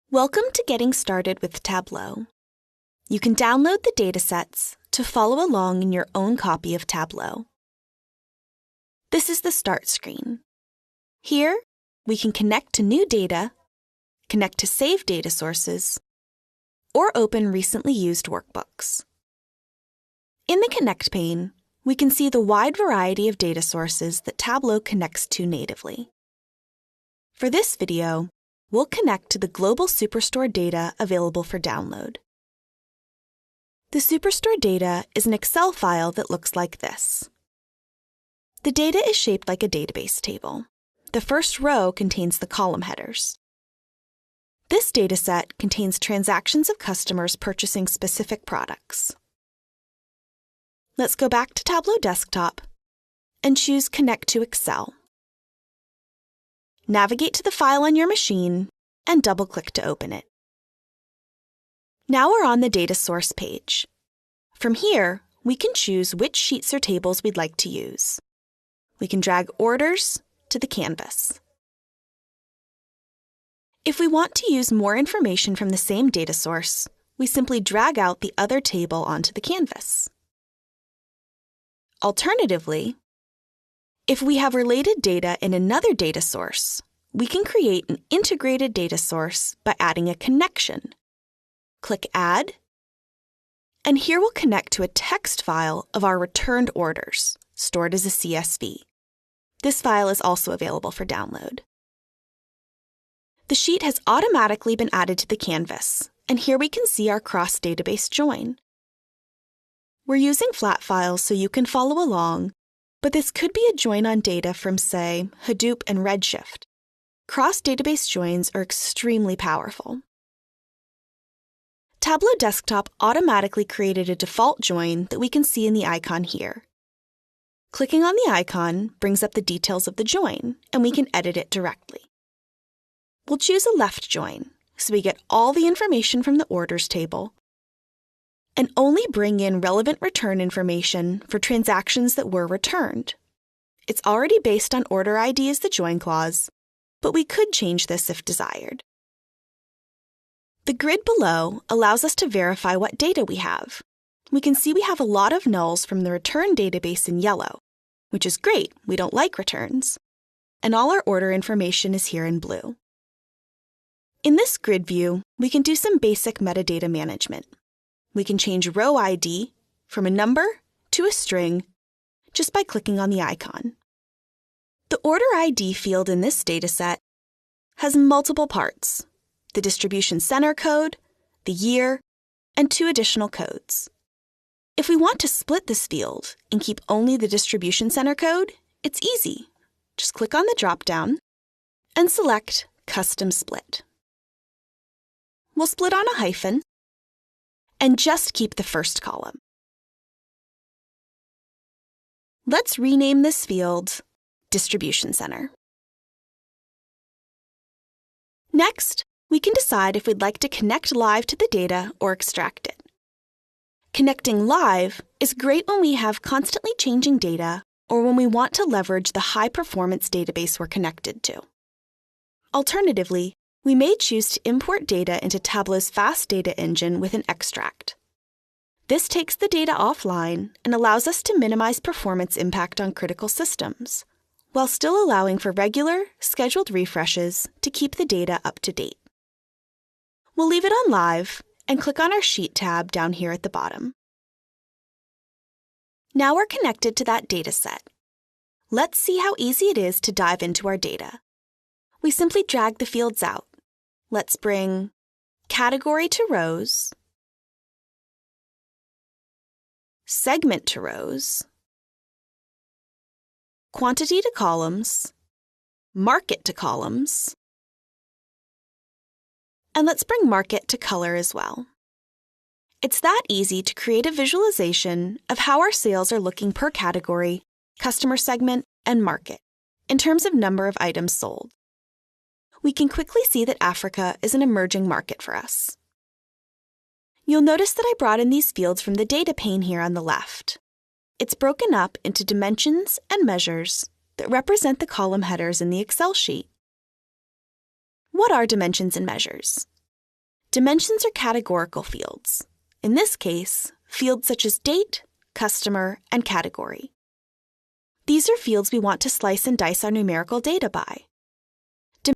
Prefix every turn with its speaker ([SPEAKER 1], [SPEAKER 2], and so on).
[SPEAKER 1] Welcome to Getting Started with Tableau. You can download the datasets to follow along in your own copy of Tableau. This is the Start screen. Here, we can connect to new data, connect to saved data sources, or open recently used workbooks. In the Connect pane, we can see the wide variety of data sources that Tableau connects to natively. For this video, we'll connect to the global Superstore data available for download. The Superstore data is an Excel file that looks like this. The data is shaped like a database table. The first row contains the column headers. This dataset contains transactions of customers purchasing specific products. Let's go back to Tableau Desktop and choose Connect to Excel. Navigate to the file on your machine and double-click to open it. Now we're on the Data Source page. From here, we can choose which sheets or tables we'd like to use. We can drag orders to the canvas. If we want to use more information from the same data source, we simply drag out the other table onto the canvas. Alternatively, if we have related data in another data source, we can create an integrated data source by adding a connection. Click Add, and here we'll connect to a text file of our returned orders, stored as a CSV. This file is also available for download. The sheet has automatically been added to the canvas, and here we can see our cross-database join. We're using flat files so you can follow along, but this could be a join on data from, say, Hadoop and Redshift. Cross-database joins are extremely powerful. Tableau Desktop automatically created a default join that we can see in the icon here. Clicking on the icon brings up the details of the join, and we can edit it directly. We'll choose a left join, so we get all the information from the orders table, and only bring in relevant return information for transactions that were returned. It's already based on order ID as the join clause, but we could change this if desired. The grid below allows us to verify what data we have. We can see we have a lot of nulls from the return database in yellow, which is great, we don't like returns, and all our order information is here in blue. In this grid view, we can do some basic metadata management. We can change row ID from a number to a string just by clicking on the icon. The order ID field in this dataset has multiple parts: the distribution center code, the year, and 2 additional codes. If we want to split this field and keep only the distribution center code, it's easy. Just click on the drop-down and select Custom Split. We'll split on a hyphen and just keep the first column. Let's rename this field Distribution Center. Next, we can decide if we'd like to connect live to the data or extract it. Connecting live is great when we have constantly changing data or when we want to leverage the high-performance database we're connected to. Alternatively, we may choose to import data into Tableau's fast data engine with an extract. This takes the data offline and allows us to minimize performance impact on critical systems, while still allowing for regular, scheduled refreshes to keep the data up to date. We'll leave it on live and click on our Sheet tab down here at the bottom. Now we're connected to that dataset. Let's see how easy it is to dive into our data. We simply drag the fields out. Let's bring category to rows, segment to rows, quantity to columns, market to columns, and let's bring market to color as well. It's that easy to create a visualization of how our sales are looking per category, customer segment, and market in terms of number of items sold. We can quickly see that Africa is an emerging market for us. You'll notice that I brought in these fields from the data pane here on the left. It's broken up into dimensions and measures that represent the column headers in the Excel sheet. What are dimensions and measures? Dimensions are categorical fields. In this case, fields such as date, customer, and category. These are fields we want to slice and dice our numerical data by.